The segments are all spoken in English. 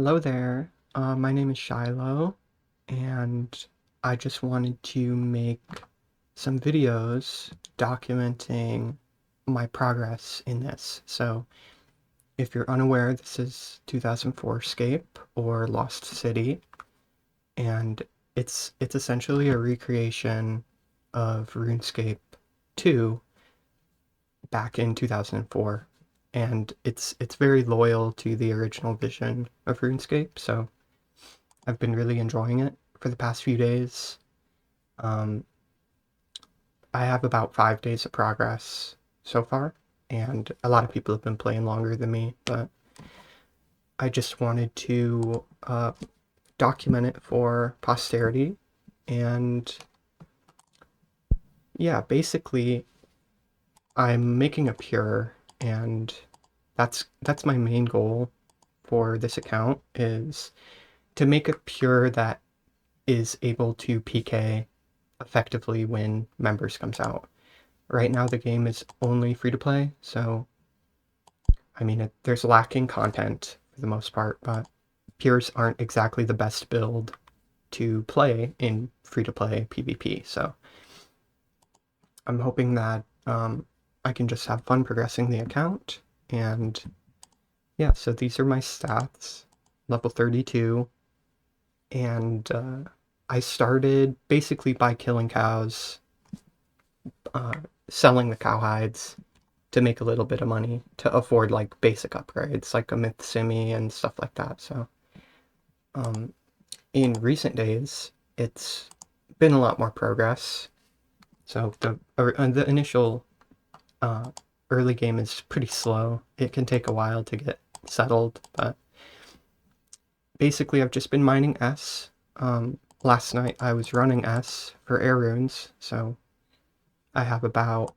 Hello there. My name is Shiloh, and I just wanted to make some videos documenting my progress in this. So, if you're unaware, this is 2004scape or Lost City, and it's essentially a recreation of RuneScape 2 back in 2004. And it's very loyal to the original vision of RuneScape, so I've been really enjoying it for the past few days. Um, I have about 5 days of progress so far, and a lot of people have been playing longer than me, but I just wanted to document it for posterity. And yeah, basically, I'm making a pure, and that's my main goal for this account is to make a pure that is able to PK effectively when members comes out. Right now the game is only free to play, so I mean there's lacking content for the most part, but pures aren't exactly the best build to play in free to play PvP. So I'm hoping that I can just have fun progressing the account. And yeah, so these are my stats: level 32, and I started basically by killing cows, uh, selling the cow hides to make a little bit of money to afford like basic upgrades like a myth simi and stuff like that. So um, in recent days, it's been a lot more progress. So the initial uh, early game is pretty slow. It can take a while to get settled, but basically I've just been mining S. Last night I was running S for air runes, so I have about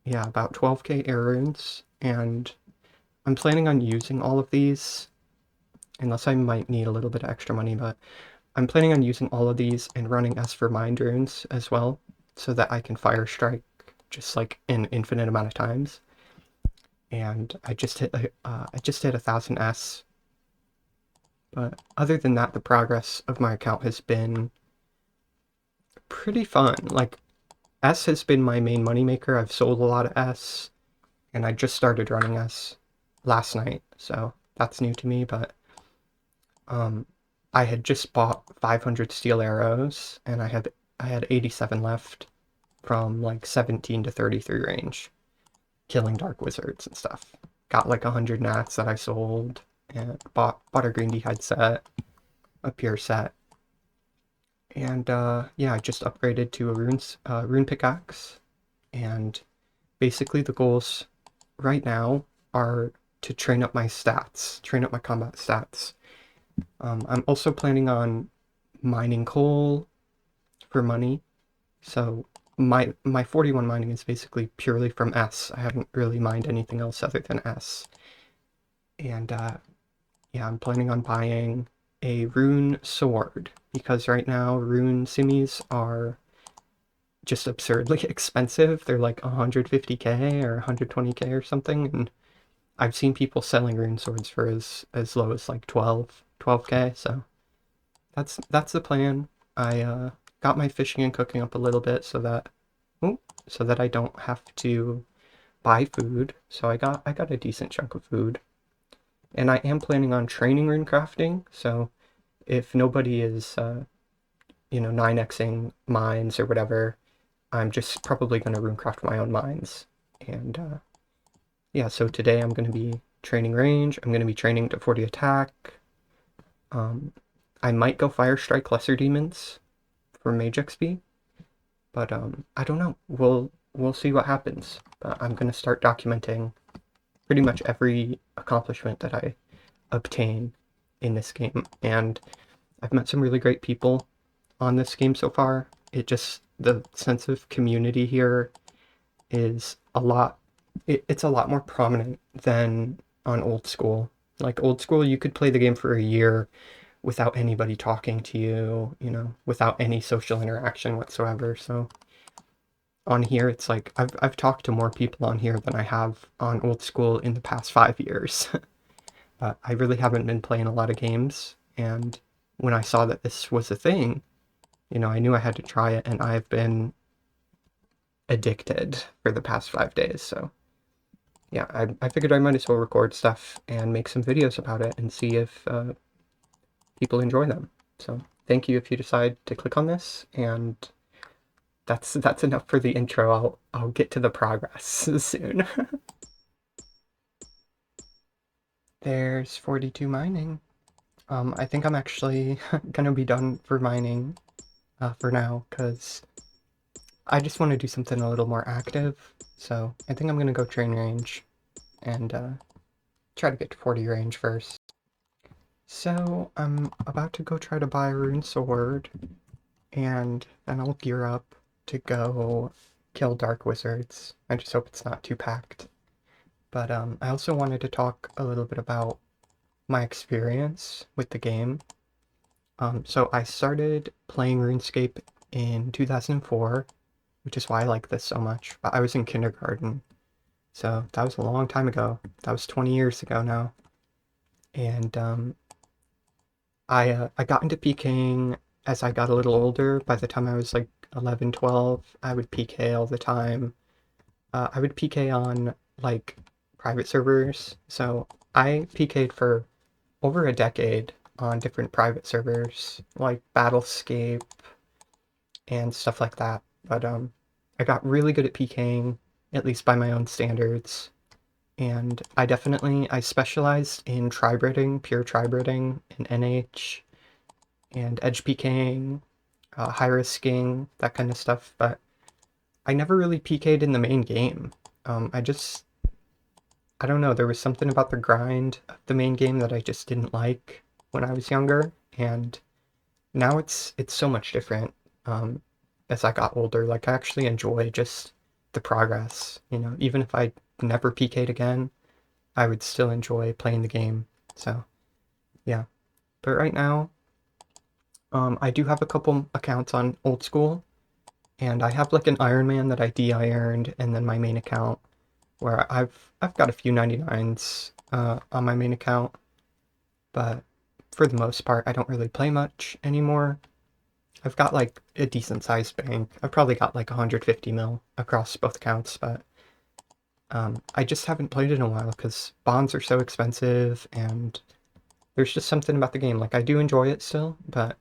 12k air runes, and I'm planning on using all of these, unless I might need a little bit of extra money, but I'm planning on using all of these and running S for mind runes as well, so that I can fire strike just like an infinite amount of times. And I just hit 1000 S, but other than that, the progress of my account has been pretty fun. Like S has been my main moneymaker. I've sold a lot of S, and I just started running S last night, so that's new to me. But um, I had just bought 500 steel arrows, and I had 87 left from like 17 to 33 range, killing dark wizards and stuff. Got like 100 gnats that I sold, and bought a green d'hide set, a pure set, and yeah, I just upgraded to a rune pickaxe. And basically the goals right now are to train up my stats, train up my combat stats. I'm also planning on mining coal for money. So my 41 mining is basically purely from S. I haven't really mined anything else other than S. And yeah, I'm planning on buying a rune sword, because right now rune simis are just absurdly expensive. They're like 150k or 120k or something, and I've seen people selling rune swords for as low as like 12k. So that's the plan. I got my fishing and cooking up a little bit so that I don't have to buy food. So I got a decent chunk of food, and I am planning on training runecrafting. So if nobody is 9xing mines or whatever, I'm just probably going to runecraft my own mines. And yeah, so today I'm going to be training range. I'm going to be training to 40 attack. Um, I might go fire strike lesser demons for mage XP, but I don't know. We'll see what happens. But I'm gonna start documenting pretty much every accomplishment that I obtain in this game, and I've met some really great people on this game so far. The sense of community here is it's a lot more prominent than on old school. Like old school, you could play the game for a year without anybody talking to you, without any social interaction whatsoever. So on here, it's like I've talked to more people on here than I have on old school in the past 5 years. but I really haven't been playing a lot of games, and when I saw that this was a thing, I knew I had to try it, and I've been addicted for the past 5 days, so yeah, I figured I might as well record stuff and make some videos about it and see if people enjoy them. So thank you if you decide to click on this, and that's enough for the intro. I'll get to the progress soon. There's 42 mining. I think I'm actually gonna be done for mining for now, because I just want to do something a little more active. So I think I'm gonna go train range and try to get to 40 range first. So I'm about to go try to buy a rune sword, and then I'll gear up to go kill dark wizards. I just hope it's not too packed. But I also wanted to talk a little bit about my experience with the game. So I started playing RuneScape in 2004, which is why I like this so much. But I was in kindergarten, so that was a long time ago. That was 20 years ago now. And I got into PKing as I got a little older. By the time I was like 11, 12, I would PK all the time. I would PK on like private servers. So I PK'd for over a decade on different private servers like Battlescape and stuff like that. But I got really good at PKing, at least by my own standards. And I specialized in tribreading, pure tribreading, in NH, and edge PKing, high risking, that kind of stuff. But I never really PK'd in the main game. I don't know, there was something about the grind of the main game that I just didn't like when I was younger, and now it's so much different. As I got older, like I actually enjoy just the progress, even if I never PK'd again, I would still enjoy playing the game. So yeah, but right now, I do have a couple accounts on Old School, and I have like an Iron Man that I de-ironed, and then my main account where I've got a few 99s on my main account, but for the most part, I don't really play much anymore. I've got like a decent sized bank. I've probably got like 150 mil across both accounts, but I just haven't played in a while because bonds are so expensive, and there's just something about the game. Like I do enjoy it still, but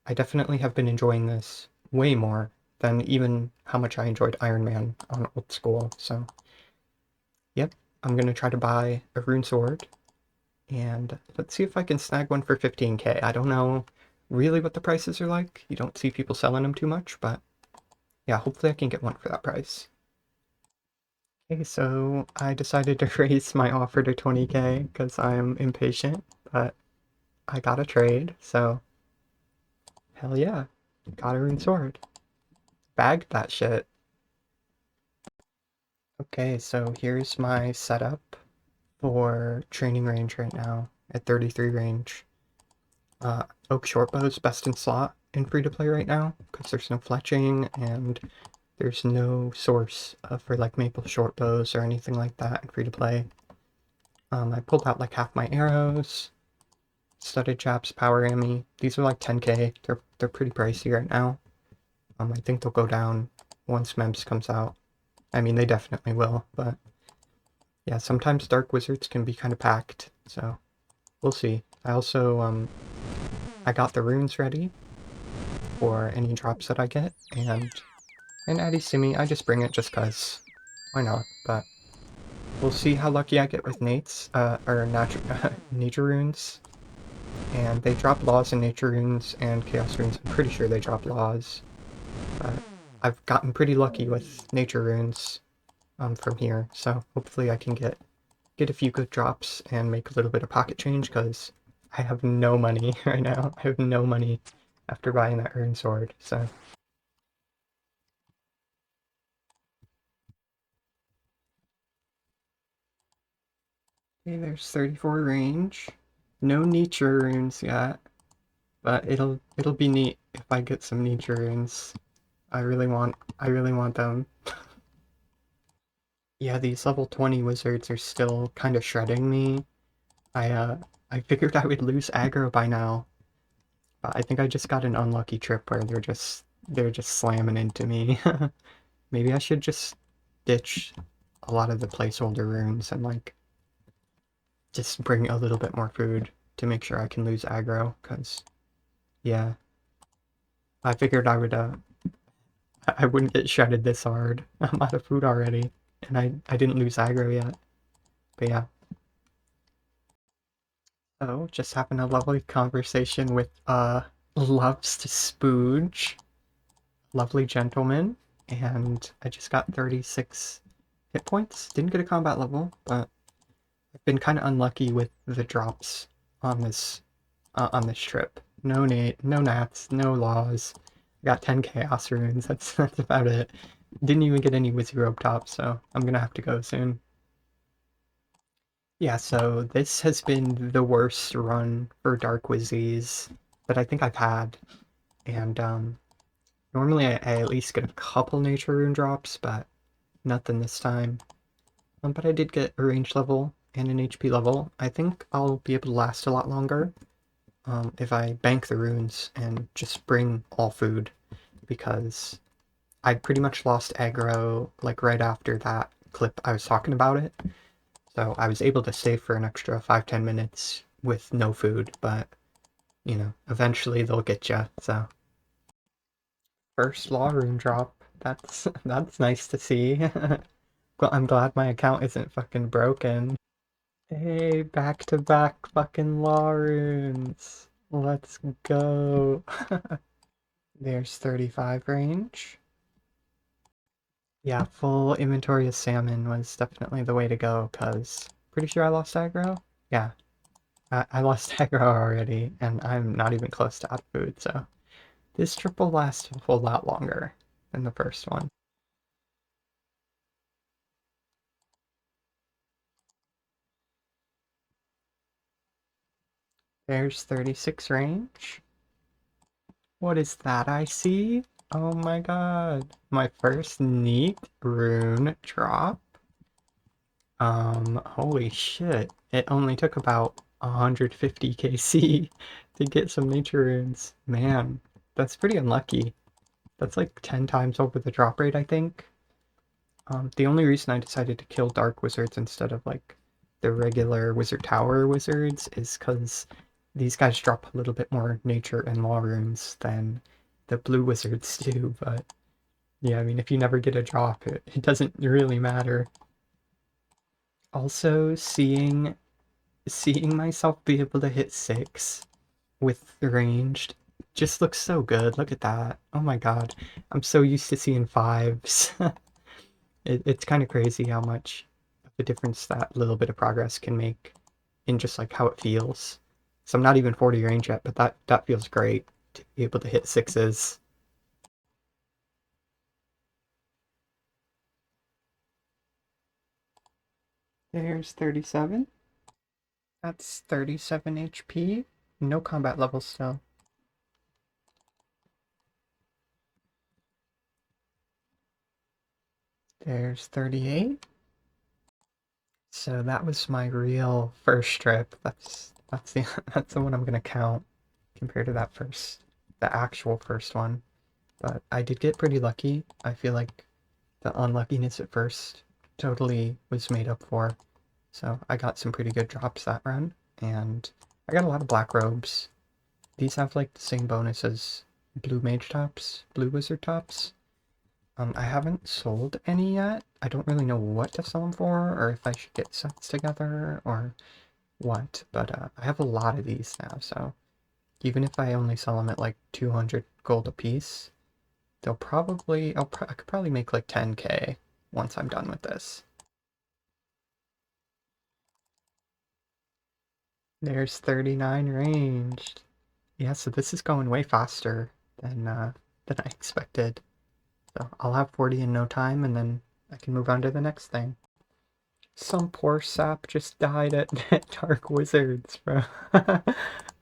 I definitely have been enjoying this way more than even how much I enjoyed Iron Man on Old School. So yep, I'm gonna try to buy a rune sword, and let's see if I can snag one for 15k. I don't know really what the prices are like. You don't see people selling them too much, but yeah, hopefully I can get one for that price. Okay, so I decided to raise my offer to 20k because I'm impatient, but I got a trade, so hell yeah, got a rune sword. Bagged that shit. Okay, so here's my setup for training range right now at 33 range. Oak Shortbow's best in slot in free-to-play right now, because there's no fletching, and there's no source for like maple shortbows or anything like that in free-to-play. I pulled out like half my arrows, studded chaps, power ammy. These are like 10k. They're pretty pricey right now. I think they'll go down once MEMS comes out. I mean, they definitely will, but yeah, sometimes dark wizards can be kind of packed, so we'll see. I also I got the runes ready for any drops that I get, and Addy Simi, I just bring it just cause. Why not? But we'll see how lucky I get with Nate's, or nature runes. And they drop laws in nature runes and chaos runes. I'm pretty sure they drop laws. But I've gotten pretty lucky with nature runes from here, so hopefully I can get a few good drops and make a little bit of pocket change, because I have no money right now. I have no money after buying that rune sword, so. Okay, there's 34 range. No nature runes yet, but it'll be neat if I get some nature runes. I really want them. Yeah, these level 20 wizards are still kind of shredding me. I figured I would lose aggro by now, but I think I just got an unlucky trip where they're just slamming into me. Maybe I should just ditch a lot of the placeholder runes and like just bring a little bit more food to make sure I can lose aggro, cause yeah, I figured I wouldn't get shredded this hard. I'm out of food already, and I didn't lose aggro yet. But yeah. Oh, just having a lovely conversation with loves to spooge, lovely gentleman, and I just got 36 hit points. Didn't get a combat level, but I've been kind of unlucky with the drops on this trip. No nats, no laws. I got 10 chaos runes. That's about it. Didn't even get any Wizzy Robe tops, so I'm gonna have to go soon. Yeah, so this has been the worst run for Dark Wizzies that I think I've had. And normally I at least get a couple nature rune drops, but nothing this time. But I did get a range level and an HP level. I think I'll be able to last a lot longer if I bank the runes and just bring all food, because I pretty much lost aggro like right after that clip I was talking about it. So I was able to stay for an extra 5-10 minutes with no food, but eventually they'll get you. So first law rune drop. That's nice to see. Well, I'm glad my account isn't fucking broken. Hey, back to back fucking law runes. Let's go. There's 35 range. Yeah, full inventory of salmon was definitely the way to go, because pretty sure I lost aggro. Yeah, I lost aggro already, and I'm not even close to out of food, so this trip will last a whole lot longer than the first one. There's 36 range. What is that I see? Oh my god. My first neat rune drop. Holy shit. It only took about 150 KC to get some nature runes. Man, that's pretty unlucky. That's like 10 times over the drop rate, I think. The only reason I decided to kill Dark Wizards instead of like the regular Wizard Tower wizards is because these guys drop a little bit more nature and law runes than the blue wizards do. But yeah, I mean, if you never get a drop, it doesn't really matter. Also, seeing myself be able to hit 6 with ranged just looks so good. Look at that. Oh my god. I'm so used to seeing 5s. It's kind of crazy how much of a difference that little bit of progress can make in just like how it feels. So I'm not even 40 range yet, but that feels great to be able to hit 6s. There's 37. That's 37 HP. No combat level still. There's 38. So that was my real first trip. That's the that's the one I'm gonna count compared to the actual first one. But I did get pretty lucky. I feel like the unluckiness at first totally was made up for. So I got some pretty good drops that run, and I got a lot of black robes. These have like the same bonus as blue mage tops, blue wizard tops. I haven't sold any yet. I don't really know what to sell them for, or if I should get sets together, or what. But I have a lot of these now, so even if I only sell them at like 200 gold a piece, I could probably make like 10k once I'm done with this. There's 39 ranged. Yeah, so this is going way faster than I expected. So I'll have 40 in no time, and then I can move on to the next thing. Some poor sap just died at Dark Wizards, bro.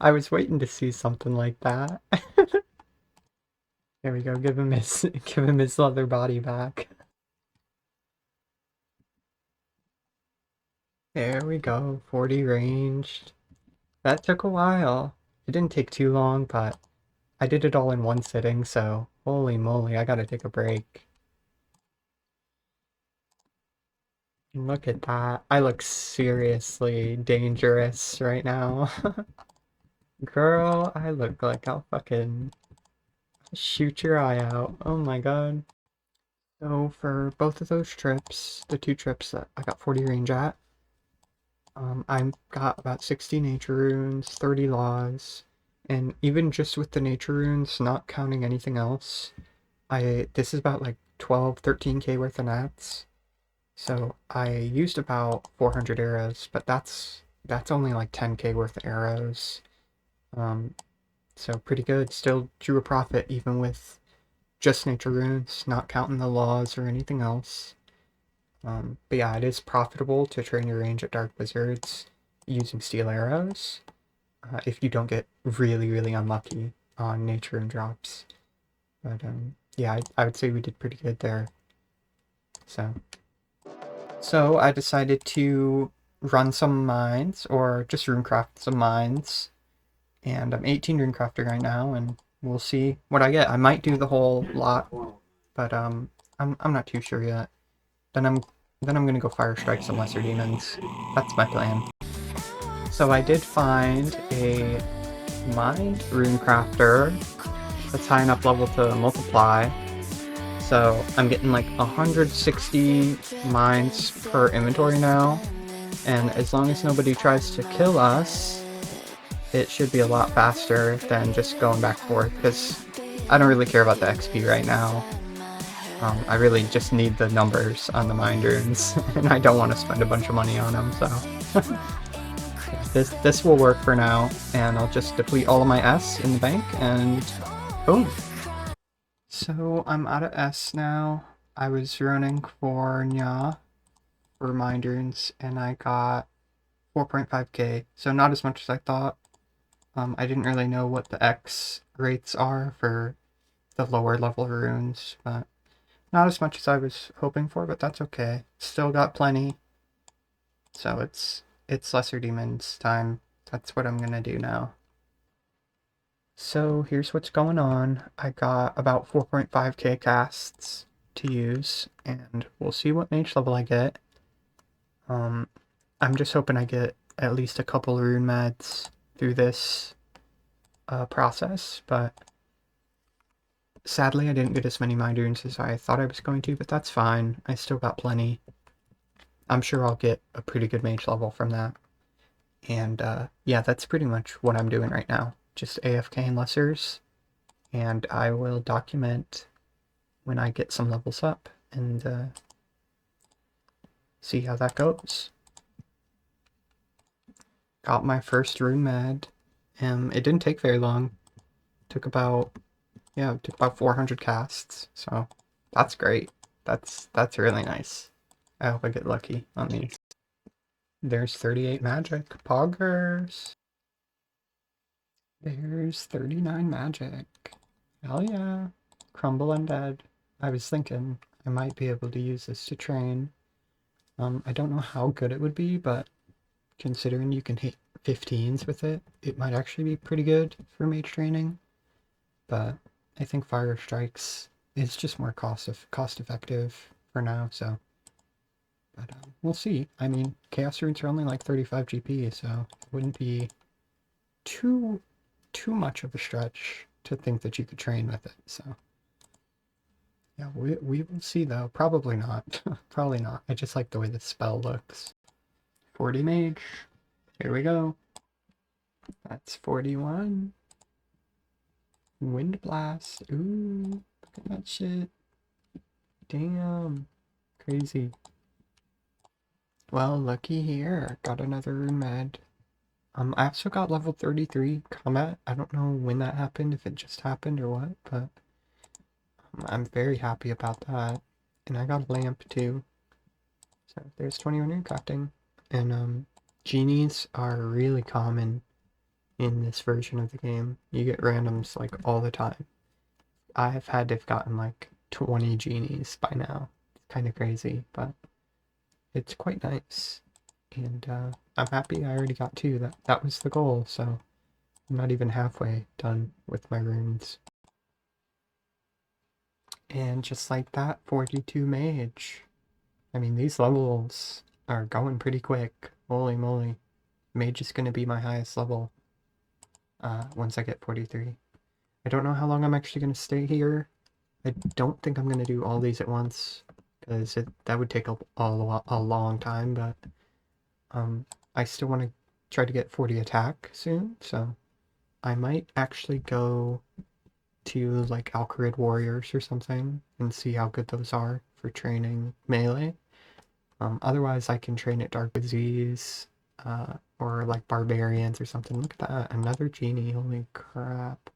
I was waiting to see something like that. There we go. Give him his leather body back. There we go, 40 ranged. That took a while. It didn't take too long, but I did it all in one sitting, so holy moly, I gotta take a break. Look at that. I look seriously dangerous right now. Girl, I look like I'll fucking shoot your eye out. Oh my god. So for both of those trips, the two trips that I got 40 range at, I got about 60 nature runes, 30 laws, and even just with the nature runes, not counting anything else, this is about like 12, 13k worth of nats. So I used about 400 arrows, but that's only like 10k worth of arrows. Um, so pretty good. Still drew a profit even with just nature runes, not counting the laws or anything else. But yeah, it is profitable to train your range at Dark Wizards using steel arrows if you don't get really, really unlucky on nature and drops. But yeah, I would say we did pretty good there. So I decided to run some mines or just runecraft some mines. And I'm 18 runecrafting right now, and we'll see what I get. I might do the whole lot, but I'm not too sure yet. Then I'm gonna go fire strike some lesser demons. That's my plan. So I did find a mined runecrafter that's high enough level to multiply. So I'm getting like 160 mines per inventory now, and as long as nobody tries to kill us, it should be a lot faster than just going back and forth, because I don't really care about the XP right now. I really just need the numbers on the mine runes, and I don't want to spend a bunch of money on them, so this will work for now, and I'll just deplete all of my S in the bank, and boom. So I'm out of S now. I was running for Nyaa for mine runes, and I got 4.5k, so not as much as I thought. I didn't really know what the X rates are for the lower level runes, but not as much as I was hoping for, but that's okay. Still got plenty. So it's lesser demons time. That's what I'm gonna do now. So here's what's going on. I got about 4.5k casts to use, and we'll see what mage level I get. I'm just hoping I get at least a couple rune meds through this process, but sadly I didn't get as many mind runes as I thought I was going to, but that's fine. I still got plenty. I'm sure I'll get a pretty good mage level from that. And yeah, that's pretty much what I'm doing right now. Just AFK and lessers, and I will document when I get some levels up and see how that goes. Got my first rune med. It didn't take very long. Took about 400 casts, so that's great. That's really nice. I hope I get lucky on these. There's 38 magic. Poggers. There's 39 magic. Hell yeah. Crumble Undead. I was thinking I might be able to use this to train. I don't know how good it would be, but considering you can hit 15s with it, it might actually be pretty good for mage training. But I think Fire Strikes is just more cost effective for now, so. But we'll see. I mean, Chaos Runes are only like 35 GP, so it wouldn't be too much of a stretch to think that you could train with it, so. Yeah, we will see though. Probably not. Probably not. I just like the way the spell looks. 40 mage. Here we go. That's 41. Wind blast. Ooh, look at that shit. Damn. Crazy. Well, looky here. Got another rune med. I also got level 33 combat. I don't know when that happened, if it just happened or what, but I'm very happy about that. And I got a lamp too. So there's 21 runecrafting. And genies are really common in this version of the game. You get randoms like all the time. I've had to have gotten like 20 genies by now. It's kind of crazy, but it's quite nice. And I'm happy I already got 2. That was the goal, so I'm not even halfway done with my runes. And just like that, 42 mage. I mean, these levels are going pretty quick. Holy moly. Mage is going to be my highest level once I get 43. I don't know how long I'm actually going to stay here. I don't think I'm going to do all these at once, because that would take a long time, but I still want to try to get 40 attack soon, so I might actually go to like Alcarid Warriors or something and see how good those are for training melee. Otherwise, I can train at Dark Disease or like Barbarians or something. Look at that, another genie, holy crap.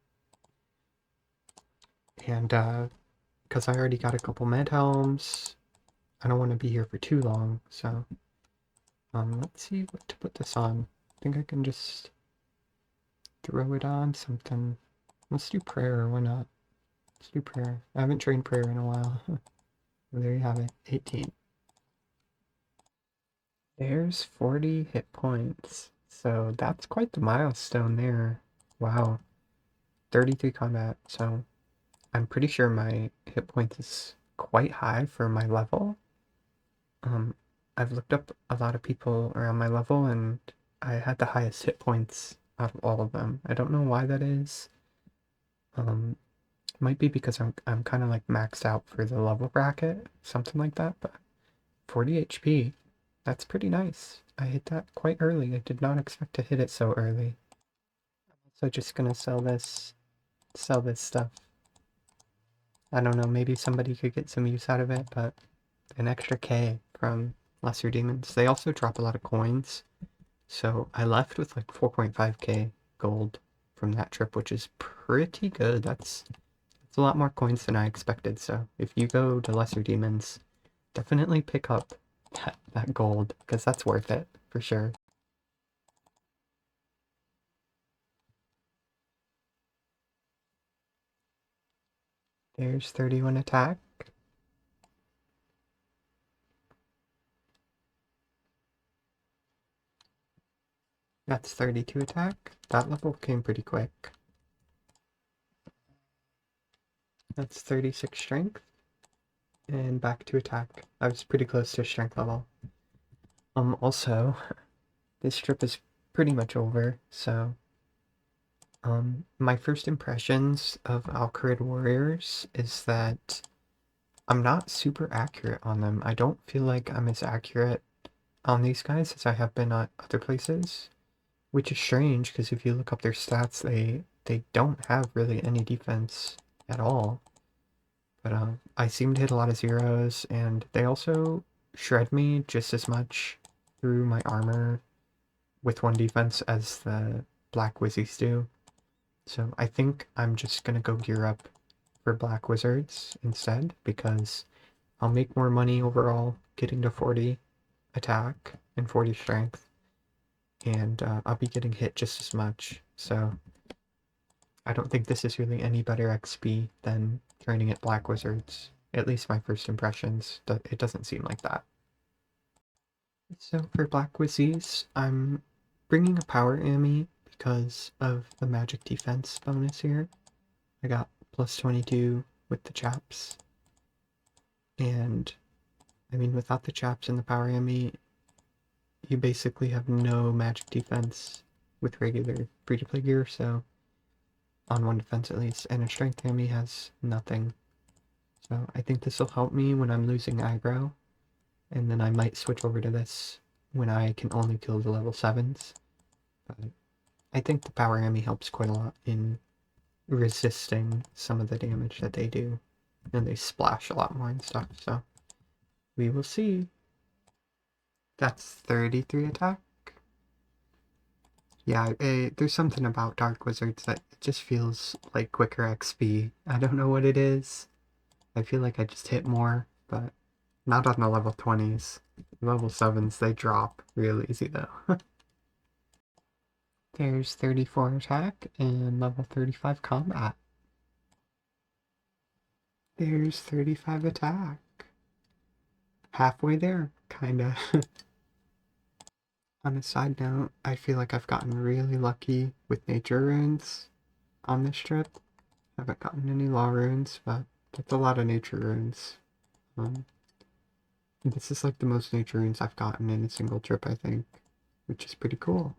And because I already got a couple med helms, I don't want to be here for too long, so let's see what to put this on. I think I can just throw it on something. Let's do prayer, why not? Let's do prayer. I haven't trained prayer in a while. There you have it, 18. There's 40 hit points. So that's quite the milestone there. Wow. 33 combat, so I'm pretty sure my hit points is quite high for my level. I've looked up a lot of people around my level and I had the highest hit points out of all of them. I don't know why that is. Might be because I'm kind of like maxed out for the level bracket, something like that, but 40 HP, that's pretty nice. I hit that quite early. I did not expect to hit it so early. So just gonna sell this stuff. I don't know, maybe somebody could get some use out of it, but an extra K from Lesser Demons. They also drop a lot of coins, so I left with like 4.5k gold from that trip, which is pretty good. That's a lot more coins than I expected, so if you go to Lesser Demons, definitely pick up that gold, because that's worth it, for sure. There's 31 attack. That's 32 attack. That level came pretty quick. That's 36 strength. And back to attack. I was pretty close to strength level. Also, this trip is pretty much over, so my first impressions of Alcarid Warriors is that I'm not super accurate on them. I don't feel like I'm as accurate on these guys as I have been at other places, which is strange because if you look up their stats, they don't have really any defense at all. But I seem to hit a lot of zeros, and they also shred me just as much through my armor with 1 defense as the Black Wizzies do. So I think I'm just gonna go gear up for Black Wizards instead, because I'll make more money overall getting to 40 attack and 40 strength, and I'll be getting hit just as much. So I don't think this is really any better XP than training at Black Wizards. At least my first impressions, it doesn't seem like that. So for Black Wizzies, I'm bringing a power Ami because of the magic defense bonus here. I got plus 22 with the chaps. And, I mean, without the chaps and the power Ami, you basically have no magic defense with regular free-to-play gear, so on 1 defense at least, and a strength Ami has nothing. So I think this will help me when I'm losing aggro, and then I might switch over to this when I can only kill the level 7s. But I think the power Ami helps quite a lot in resisting some of the damage that they do, and they splash a lot more and stuff, so we will see. That's 33 attack. Yeah, there's something about Dark Wizards that it just feels like quicker XP. I don't know what it is. I feel like I just hit more, but not on the level 20s. Level 7s, they drop real easy though. There's 34 attack and level 35 combat. There's 35 attack. Halfway there, kinda. On a side note, I feel like I've gotten really lucky with nature runes on this trip. I haven't gotten any law runes, but that's a lot of nature runes. Um, this is like the most nature runes I've gotten in a single trip, I think, which is pretty cool.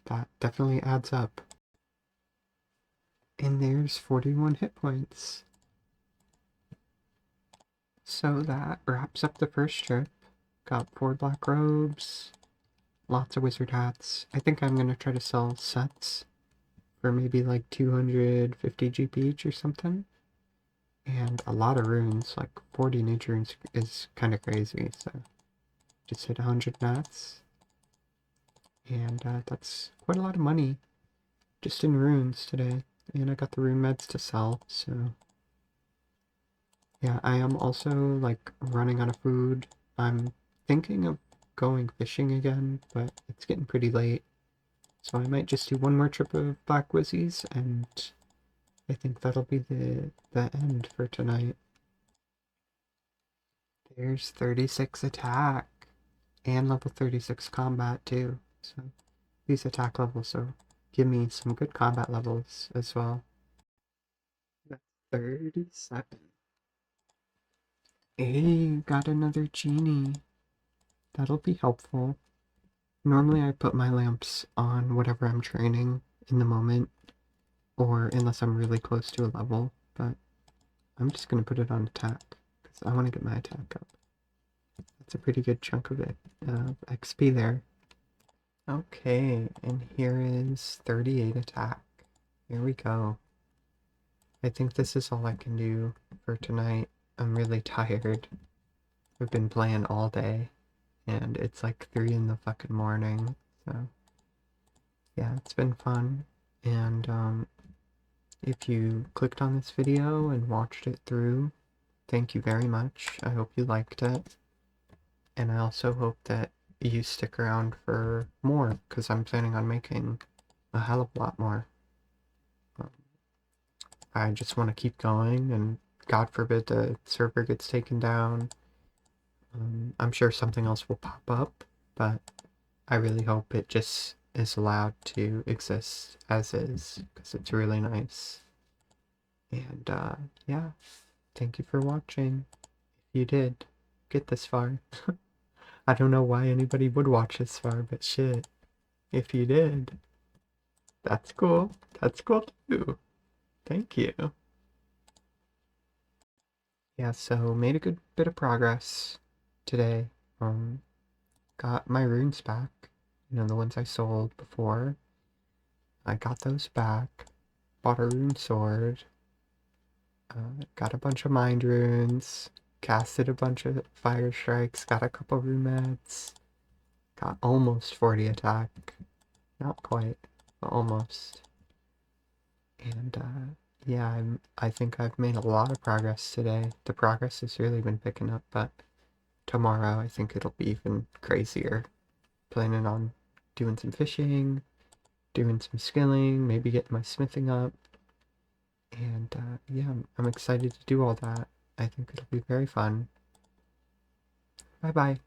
That definitely adds up. And there's 41 hit points. So that wraps up the first trip. Got 4 black robes, lots of wizard hats. I think I'm gonna try to sell sets for maybe like 250 GP each or something. And a lot of runes, like 40 nature runes is kind of crazy, so just hit 100 mats. And that's quite a lot of money just in runes today. And I got the rune meds to sell, so yeah, I am also like running out of food. I'm thinking of going fishing again, but it's getting pretty late. So I might just do one more trip of Black Wizzies, and I think that'll be the end for tonight. There's 36 attack and level 36 combat too. So these attack levels so give me some good combat levels as well. That's 37. Hey, got another genie. That'll be helpful. Normally I put my lamps on whatever I'm training in the moment, or unless I'm really close to a level, but I'm just gonna put it on attack, because I want to get my attack up. That's a pretty good chunk of it, XP there. Okay, and here is 38 attack. Here we go. I think this is all I can do for tonight. I'm really tired. We've been playing all day, and it's like 3 in the fucking morning, so yeah, it's been fun. And if you clicked on this video and watched it through, thank you very much. I hope you liked it. And I also hope that you stick around for more, because I'm planning on making a hell of a lot more. I just want to keep going, and God forbid the server gets taken down. I'm sure something else will pop up, but I really hope it just is allowed to exist as is, because it's really nice. And yeah, thank you for watching. If you did get this far. I don't know why anybody would watch this far, but shit, if you did, that's cool. That's cool too. Thank you. Yeah, so made a good bit of progress today. Got my runes back. You know, the ones I sold before. I got those back. Bought a rune sword. Got a bunch of mind runes. Casted a bunch of fire strikes. Got a couple rune meds. Got almost 40 attack. Not quite, but almost. And yeah, I think I've made a lot of progress today. The progress has really been picking up, but tomorrow I think it'll be even crazier. Planning on doing some fishing, doing some skilling, maybe getting my smithing up. And yeah, I'm excited to do all that. I think it'll be very fun. Bye bye.